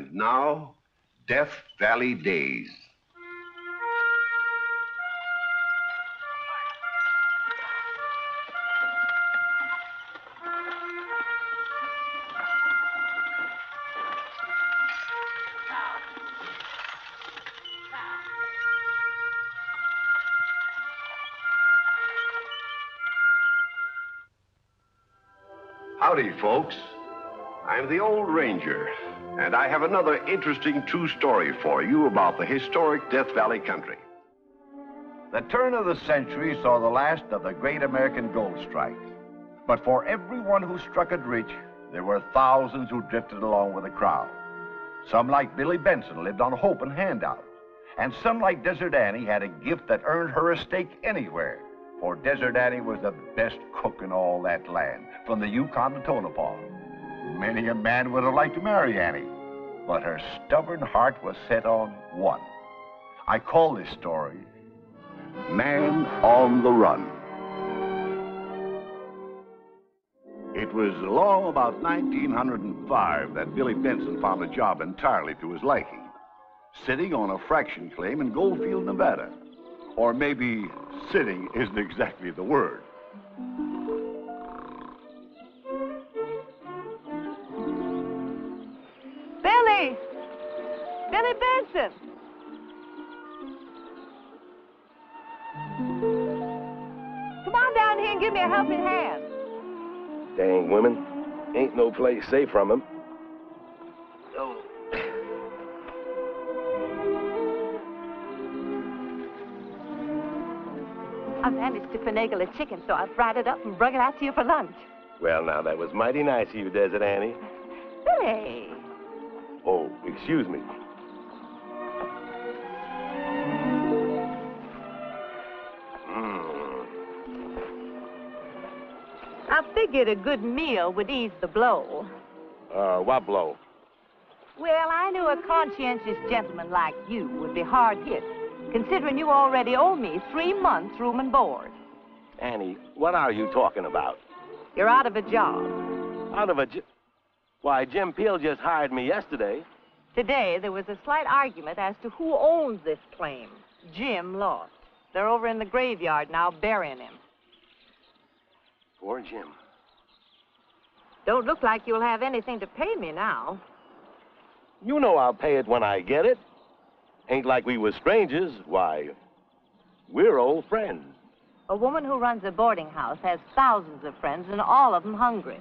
And now, Death Valley Days. Howdy, folks. I'm the old ranger, and I have another interesting true story for you about the historic Death Valley country. The turn of the century saw the last of the great American gold strike. But for everyone who struck it rich, there were thousands who drifted along with the crowd. Some, like Billy Benson, lived on hope and handouts. And some, like Desert Annie, had a gift that earned her a stake anywhere. For Desert Annie was the best cook in all that land, from the Yukon to Tonopah. Many a man would have liked to marry Annie, but her stubborn heart was set on one. I call this story Man on the Run. It was along about 1905 that Billy Benson found a job entirely to his liking, sitting on a fraction claim in Goldfield, Nevada. Or maybe sitting isn't exactly the word. Billy! Billy Benson! Come on down here and give me a helping hand. Dang women. Ain't no place safe from them. I managed to finagle a chicken, so I fried it up and brought it out to you for lunch. Well, now, that was mighty nice of you, Desert Annie. Billy! Oh, excuse me. I figured a good meal would ease the blow. What blow? Well, I knew a conscientious gentleman like you would be hard hit, considering you already owe me 3 months' room and board. Annie, what are you talking about? You're out of a job. Out of a job? Why, Jim Peel just hired me yesterday. Today, there was a slight argument as to who owns this claim. Jim lost. They're over in the graveyard now burying him. Poor Jim. Don't look like you'll have anything to pay me now. You know I'll pay it when I get it. Ain't like we were strangers. Why, we're old friends. A woman who runs a boarding house has thousands of friends, and all of them hungry.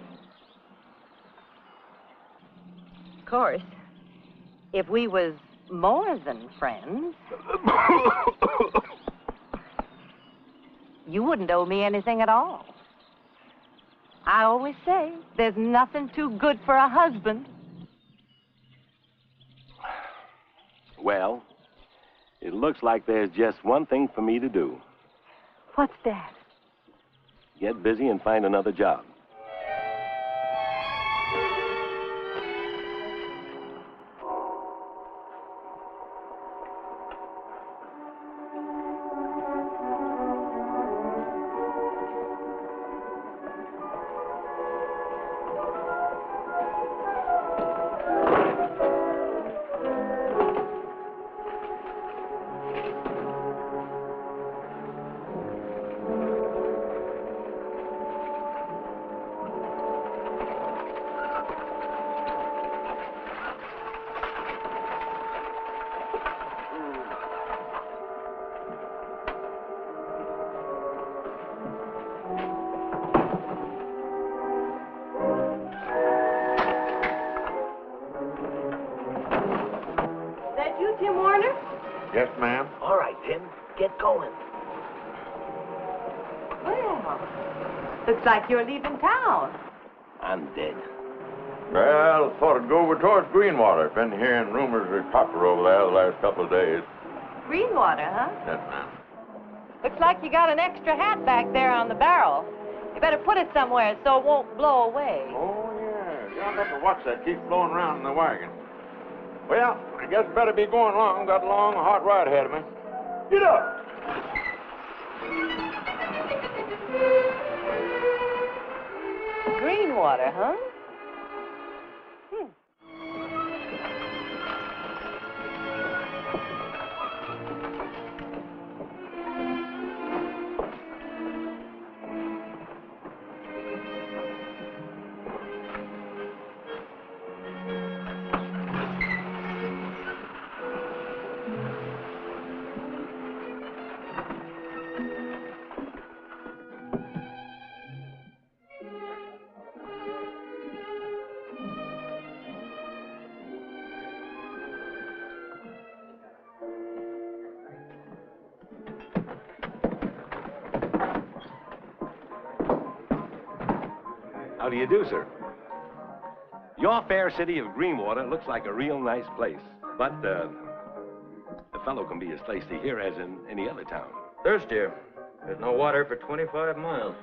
Of course, if we was more than friends, you wouldn't owe me anything at all. I always say, there's nothing too good for a husband. Well, it looks like there's just one thing for me to do. What's that? Get busy and find another job. Yes, ma'am. All right, Tim. Get going. Well, looks like you're leaving town. I'm dead. Well, thought I'd go over towards Greenwater. Been hearing rumors of copper over there the last couple of days. Greenwater, huh? Yes, ma'am. Looks like you got an extra hat back there on the barrel. You better put it somewhere so it won't blow away. Oh, yeah. You'll have to watch that keep blowing around in the wagon. Well, I guess I better be going along. Got a long, hot ride ahead of me. Get up! Greenwater, huh? How do you do, sir? Your fair city of Greenwater looks like a real nice place, but the fellow can be as thirsty here as in any other town. Thirstier. There's no water for 25 miles.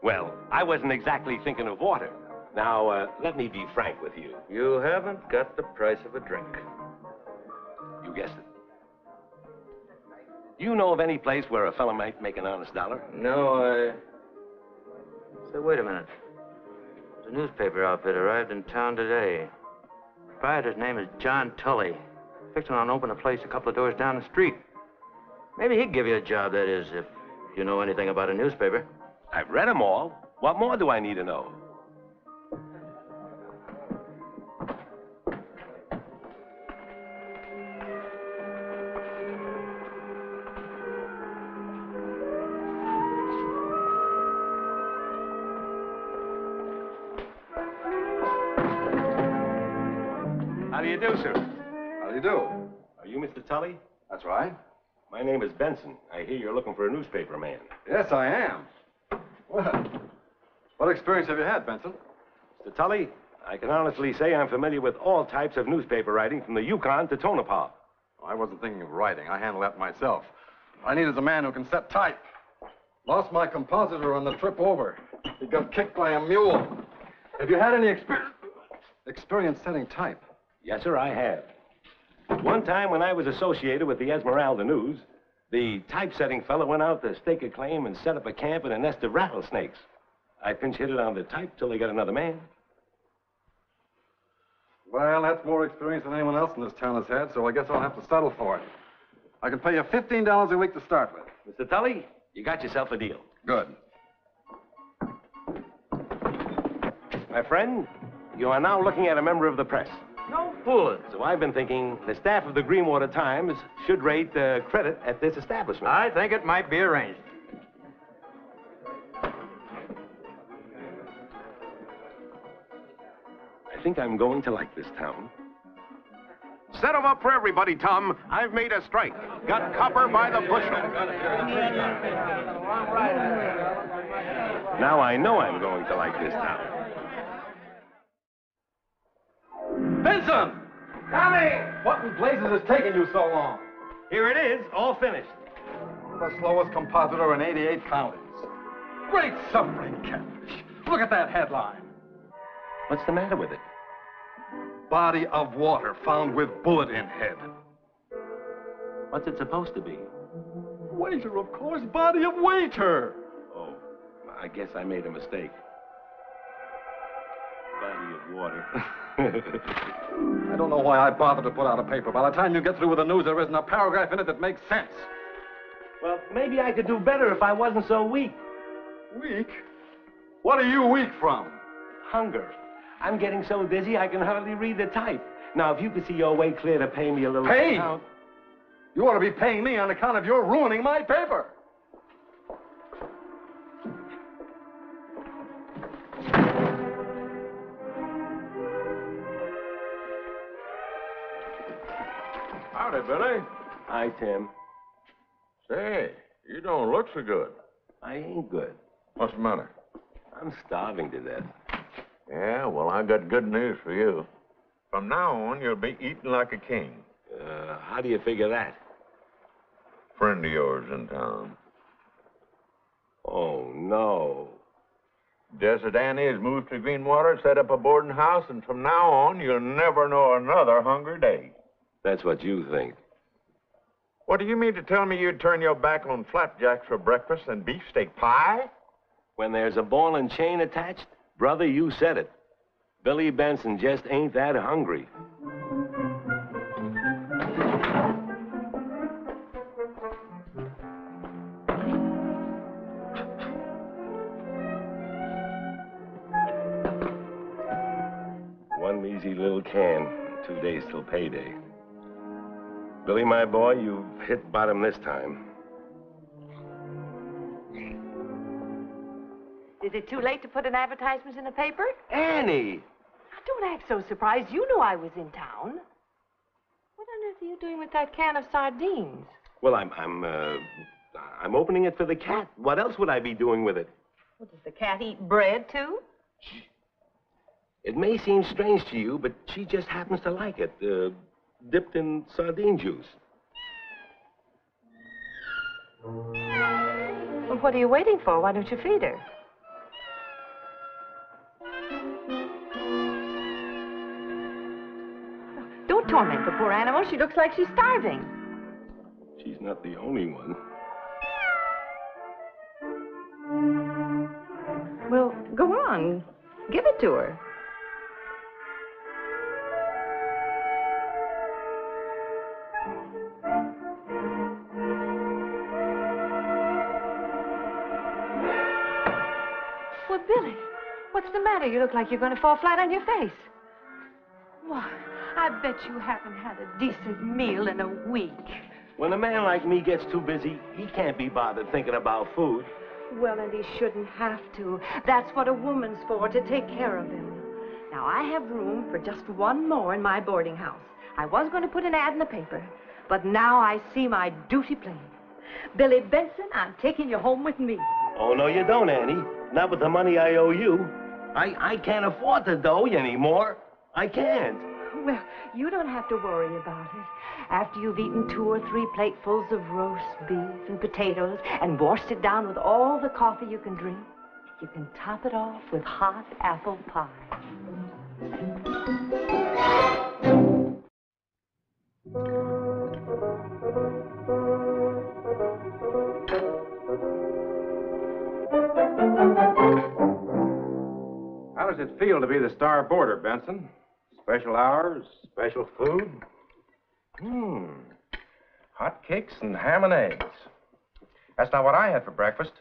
Well, I wasn't exactly thinking of water. Now, let me be frank with you. You haven't got the price of a drink. You guessed it. Do you know of any place where a fellow might make an honest dollar? No, Say, wait a minute. There's a newspaper outfit arrived in town today. The proprietor's name is John Tully. Fixing on open a place a couple of doors down the street. Maybe he'd give you a job, that is, if you know anything about a newspaper. I've read them all. What more do I need to know? How do you do, sir? How do you do? Are you Mr. Tully? That's right. My name is Benson. I hear you're looking for a newspaper man. Yes, I am. Well, what experience have you had, Benson? Mr. Tully, I can honestly say I'm familiar with all types of newspaper writing from the Yukon to Tonopah. I wasn't thinking of writing. I handle that myself. What I need is a man who can set type. Lost my compositor on the trip over. He got kicked by a mule. Have you had any experience setting type? Yes, sir, I have. One time when I was associated with the Esmeralda News, the typesetting fellow went out to stake a claim and set up a camp in a nest of rattlesnakes. I pinch hit it on the type till they got another man. Well, that's more experience than anyone else in this town has had, so I guess I'll have to settle for it. I can pay you $15 a week to start with. Mr. Tully, you got yourself a deal. Good. My friend, you are now looking at a member of the press. No fooling. So I've been thinking the staff of the Greenwater Times should rate credit at this establishment. I think it might be arranged. I think I'm going to like this town. Set 'em up for everybody, Tom. I've made a strike. Got copper by the bushel. Now I know I'm going to like this town. Benson! Tommy! What in blazes is taking you so long? Here it is, all finished. The slowest compositor in 88 counties. Great suffering catfish. Look at that headline. What's the matter with it? Body of water found with bullet in head. What's it supposed to be? Waiter, of course. Body of waiter. Oh, I guess I made a mistake. Body of water. I don't know why I bothered to put out a paper. By the time you get through with the news, there isn't a paragraph in it that makes sense. Well, maybe I could do better if I wasn't so weak. Weak? What are you weak from? Hunger. I'm getting so dizzy I can hardly read the type. Now, if you could see your way clear to pay me a little... Pay? Account... You ought to be paying me on account of your ruining my paper. Howdy, Billy. Hi, Tim. Say, you don't look so good. I ain't good. What's the matter? I'm starving to death. Yeah, well, I got good news for you. From now on, you'll be eating like a king. How do you figure that? Friend of yours in town. Oh, no. Desert Annie has moved to Greenwater, set up a boarding house, and from now on, you'll never know another hungry day. That's what you think. What do you mean to tell me you'd turn your back on flapjacks for breakfast and beefsteak pie? When there's a ball and chain attached, brother, you said it. Billy Benson just ain't that hungry. One measly little can, 2 days till payday. Billy, my boy, you've hit bottom this time. Is it too late to put an advertisement in the paper? Annie! Now, don't act so surprised. You knew I was in town. What on earth are you doing with that can of sardines? Well, I'm opening it for the cat. What else would I be doing with it? Well, does the cat eat bread, too? It may seem strange to you, but she just happens to like it, dipped in sardine juice. Well, what are you waiting for? Why don't you feed her? Don't torment the poor animal. She looks like she's starving. She's not the only one. Well, go on. Give it to her. Well, Billy, what's the matter? You look like you're going to fall flat on your face. Why, I bet you haven't had a decent meal in a week. When a man like me gets too busy, he can't be bothered thinking about food. Well, and he shouldn't have to. That's what a woman's for, to take care of him. Now, I have room for just one more in my boarding house. I was going to put an ad in the paper, but now I see my duty plain. Billy Benson, I'm taking you home with me. Oh, no, you don't, Annie. Not with the money I owe you. I can't afford to dough you anymore. I can't. Well, you don't have to worry about it. After you've eaten 2 or 3 platefuls of roast beef and potatoes and washed it down with all the coffee you can drink, you can top it off with hot apple pie. How does it feel to be the star boarder, Benson? Special hours, special food? Hot cakes and ham and eggs. That's not what I had for breakfast.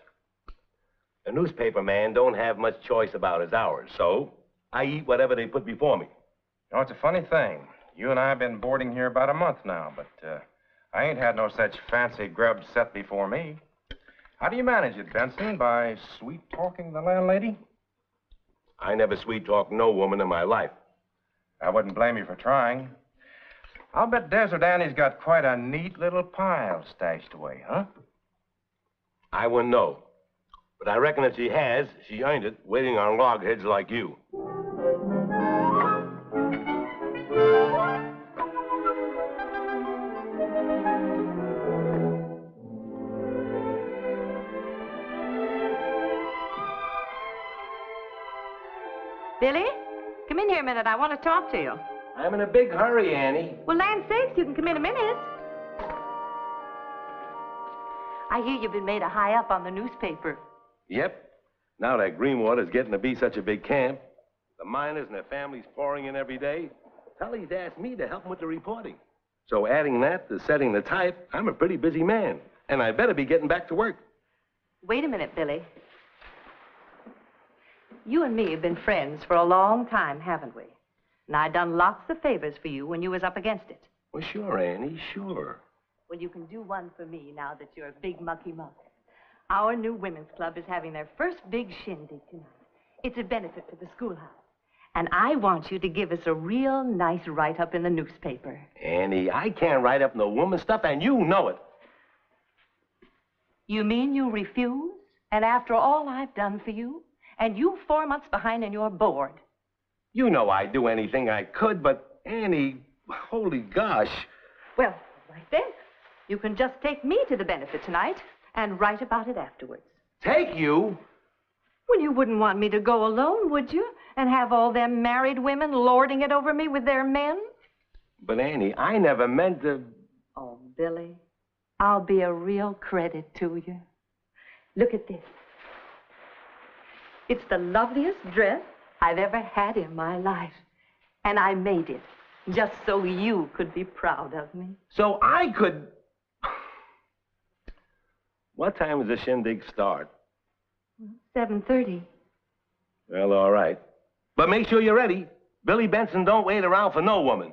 A newspaper man don't have much choice about his hours, so I eat whatever they put before me. You know, it's a funny thing. You and I have been boarding here about a month now, but I ain't had no such fancy grub set before me. How do you manage it, Benson? By sweet-talking the landlady? I never sweet-talked no woman in my life. I wouldn't blame you for trying. I'll bet Desert Annie's got quite a neat little pile stashed away, huh? I wouldn't know. But I reckon if she has, she earned it waiting on logheads like you. Billy, come in here a minute. I want to talk to you. I'm in a big hurry, Annie. Well, land sakes, you can come in a minute. I hear you've been made a high up on the newspaper. Yep. Now that Greenwater's getting to be such a big camp, the miners and their families pouring in every day, Tully's asked me to help him with the reporting. So adding that to setting the type, I'm a pretty busy man, and I better be getting back to work. Wait a minute, Billy. You and me have been friends for a long time, haven't we? And I done lots of favors for you when you was up against it. Well, sure, Annie, sure. Well, you can do one for me now that you're a big mucky muck. Our new women's club is having their first big shindig tonight. It's a benefit for the schoolhouse. And I want you to give us a real nice write-up in the newspaper. Annie, I can't write up no woman stuff, and you know it. You mean you refuse? And after all I've done for you? And you 4 months behind and you're bored? You know I'd do anything I could, but Annie, holy gosh. Well, right then. You can just take me to the benefit tonight and write about it afterwards. Take you? Well, you wouldn't want me to go alone, would you? And have all them married women lording it over me with their men? But, Annie, I never meant to... Oh, Billy, I'll be a real credit to you. Look at this. It's the loveliest dress I've ever had in my life. And I made it just so you could be proud of me. So I could... What time does the shindig start? 7:30. Well, all right. But make sure you're ready. Billy Benson don't wait around for no woman.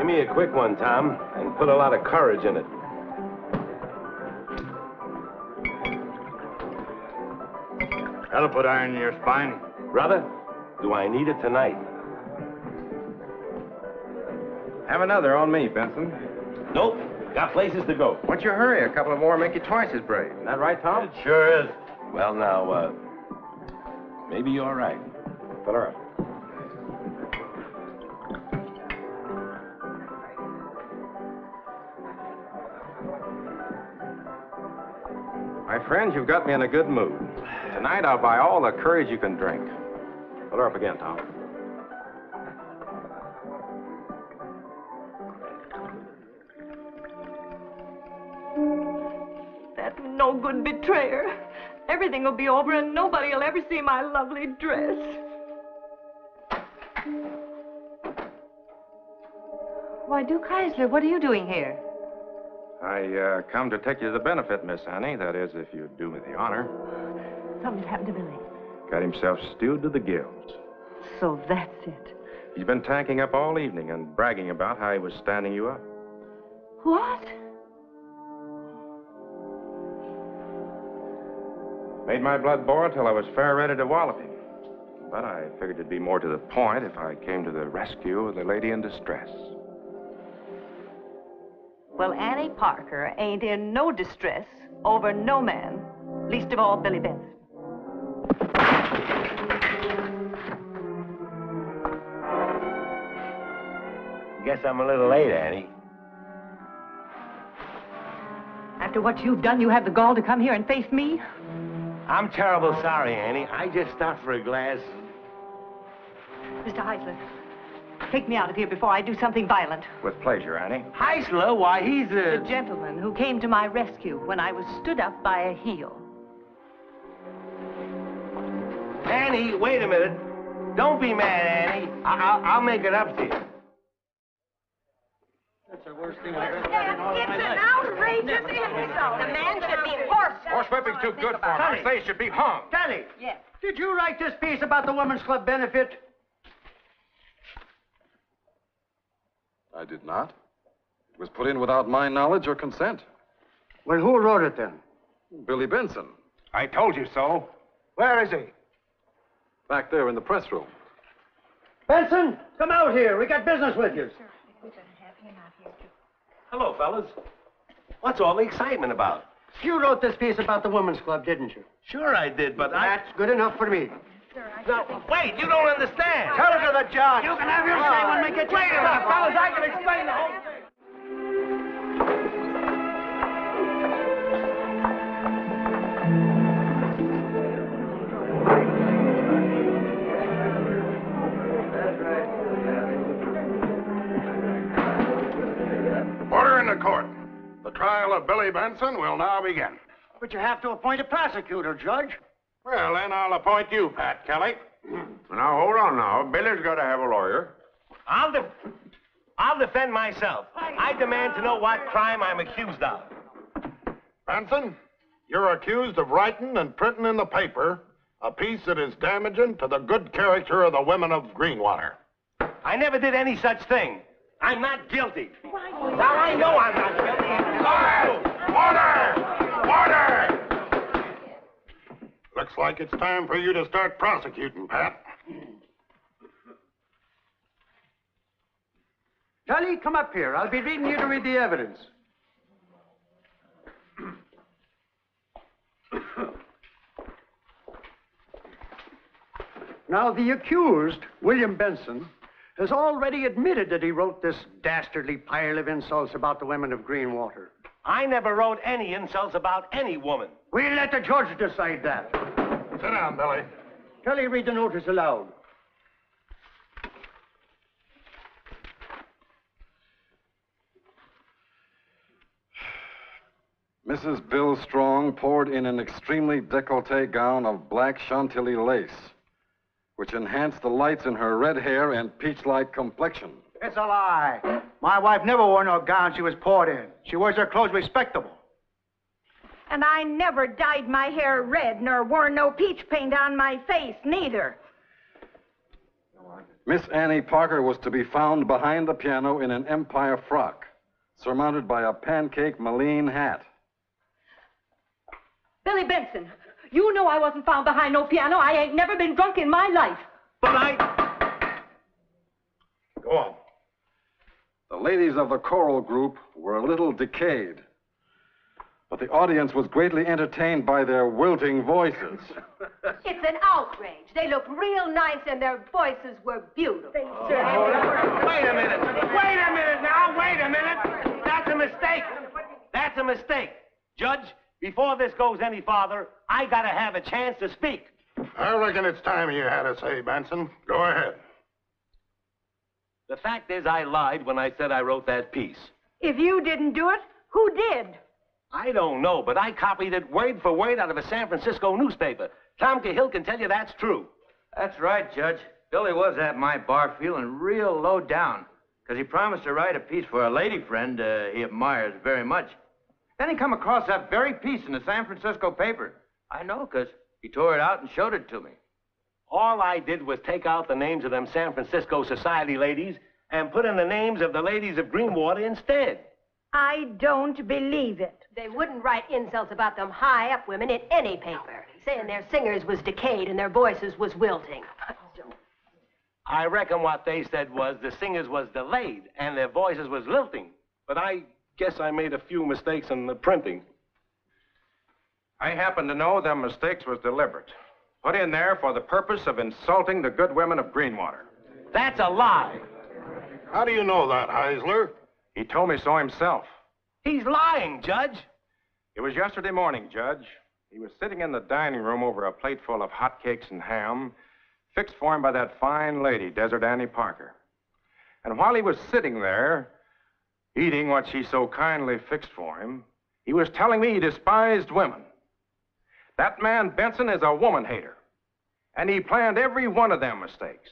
Give me a quick one, Tom, and put a lot of courage in it. That'll put iron in your spine. Brother, do I need it tonight? Have another on me, Benson. Nope. Got places to go. What's your hurry? A couple of more make you twice as brave. Isn't that right, Tom? It sure is. Well, now, maybe you're right. Fill her up. My friends, you've got me in a good mood. Tonight, I'll buy all the courage you can drink. Fill her up again, Tom. That no-good betrayer. Everything will be over and nobody will ever see my lovely dress. Why, Duke Heisler, what are you doing here? I come to take you to the benefit, Miss Annie. That is, if you'd do me the honor. Something's happened to Billy. Got himself stewed to the gills. So that's it. He's been tanking up all evening and bragging about how he was standing you up. What? Made my blood boil till I was fair ready to wallop him. But I figured it'd be more to the point if I came to the rescue of the lady in distress. Well, Annie Parker ain't in no distress over no man, least of all Billy Benson. Guess I'm a little late, Annie. After what you've done, you have the gall to come here and face me? I'm terrible sorry, Annie. I just stopped for a glass. Mr. Heisler, take me out of here before I do something violent. With pleasure, Annie. Heisler? Why, he's The gentleman who came to my rescue when I was stood up by a heel. Annie, wait a minute. Don't be mad, Annie. I'll make it up to you. That's the worst thing I've ever had in all of my life. It's an outrageous insult. The man should be horsewhipped. Horsewhipping's too good for him. I say he should be hung. Tally, Yes. did you write this piece about the Women's Club benefit? I did not. It was put in without my knowledge or consent. Well, who wrote it then? Billy Benson, I told you so. Where is he? back there in the press room. Benson, come out here. We got business with you. Hello, fellas. What's all the excitement about? You wrote this piece about the Women's Club, didn't you? Sure I did, but That's good enough for me. Now, wait, you don't understand. Tell it to the judge. You can have your say when we get you. Wait a minute, fellas, I can explain the whole thing. Order in the court. The trial of Billy Benson will now begin. But you have to appoint a prosecutor, Judge. Well, then I'll appoint you, Pat Kelly. Now, hold on now. Billy's got to have a lawyer. I'll defend myself. I demand to know what crime I'm accused of. Benson, you're accused of writing and printing in the paper a piece that is damaging to the good character of the women of Greenwater. I never did any such thing. I'm not guilty. Now I know I'm not guilty. Order! Looks like it's time for you to start prosecuting, Pat. Kelly, come up here. I'll be reading you to read the evidence. Now, the accused, William Benson, has already admitted that he wrote this dastardly pile of insults about the women of Greenwater. I never wrote any insults about any woman. We'll let the judge decide that. Sit down, Billy. Kelly, read the notice aloud. Mrs. Bill Strong poured in an extremely décolleté gown of black Chantilly lace, which enhanced the lights in her red hair and peach-like complexion. It's a lie. My wife never wore no gown she was poured in. She wears her clothes respectable. And I never dyed my hair red nor wore no peach paint on my face, neither. Miss Annie Parker was to be found behind the piano in an empire frock, surmounted by a pancake Malene hat. Billy Benson, you know I wasn't found behind no piano. I ain't never been drunk in my life. But Go on. The ladies of the choral group were a little decayed, but the audience was greatly entertained by their wilting voices. It's an outrage. They looked real nice and their voices were beautiful. Wait a minute. Wait a minute now. Wait a minute. That's a mistake. That's a mistake. Judge, before this goes any farther, I gotta have a chance to speak. I reckon it's time you had a say, Benson. Go ahead. The fact is, I lied when I said I wrote that piece. If you didn't do it, who did? I don't know, but I copied it word for word out of a San Francisco newspaper. Tom Cahill can tell you that's true. That's right, Judge. Billy was at my bar feeling real low down, because he promised to write a piece for a lady friend he admires very much. Then he come across that very piece in the San Francisco paper. I know, because he tore it out and showed it to me. All I did was take out the names of them San Francisco society ladies and put in the names of the ladies of Greenwater instead. I don't believe it. They wouldn't write insults about them high-up women in any paper, saying their singers was decayed and their voices was wilting. I reckon what they said was the singers was delayed and their voices was lilting. But I guess I made a few mistakes in the printing. I happen to know them mistakes was deliberate. Put in there for the purpose of insulting the good women of Greenwater. That's a lie. How do you know that, Heisler? He told me so himself. He's lying, Judge. It was yesterday morning, Judge. He was sitting in the dining room over a plate full of hotcakes and ham, fixed for him by that fine lady, Desert Annie Parker. And while he was sitting there, eating what she so kindly fixed for him, he was telling me he despised women. That man, Benson, is a woman hater. And he planned every one of them mistakes.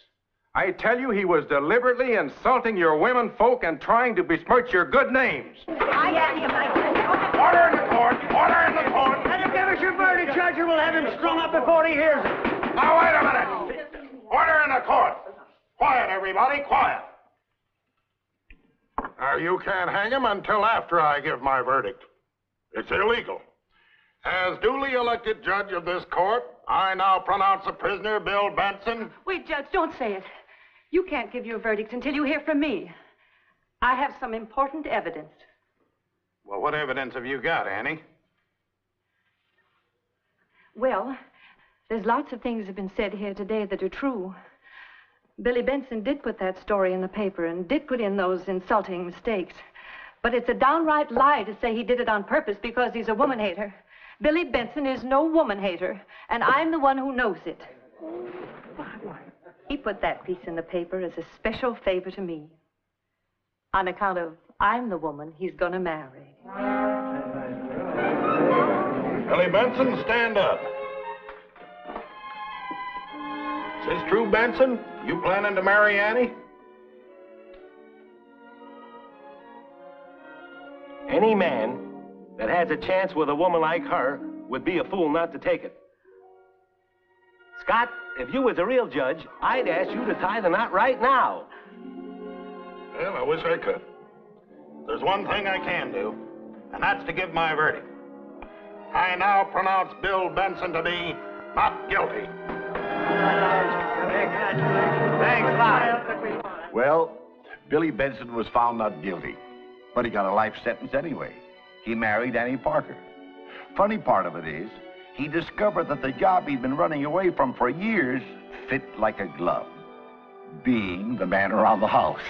I tell you, he was deliberately insulting your women folk and trying to besmirch your good names. Order in the court! Order in the court! Let him give us your verdict, Judge, or we'll have him strung up before he hears it. Now, wait a minute! Order in the court! Quiet, everybody, quiet! Now, you can't hang him until after I give my verdict. It's illegal. As duly elected judge of this court, I now pronounce the prisoner, Bill Benson. Wait, Judge, don't say it. You can't give your verdict until you hear from me. I have some important evidence. Well, what evidence have you got, Annie? Well, there's lots of things that have been said here today that are true. Billy Benson did put that story in the paper and did put in those insulting mistakes. But it's a downright lie to say he did it on purpose because he's a woman hater. Billy Benson is no woman hater, and I'm the one who knows it. He put that piece in the paper as a special favor to me, on account of I'm the woman he's gonna marry. Billy Benson, stand up. Is this true, Benson? You planning to marry Annie? Any man that has a chance with a woman like her would be a fool not to take it. Scott, if you was a real judge, I'd ask you to tie the knot right now. Well, I wish I could. There's one thing I can do, and that's to give my verdict. I now pronounce Bill Benson to be not guilty. Thanks a lot. Well, Billy Benson was found not guilty, but he got a life sentence anyway. He married Annie Parker. Funny part of it is, he discovered that the job he'd been running away from for years fit like a glove, being the man around the house.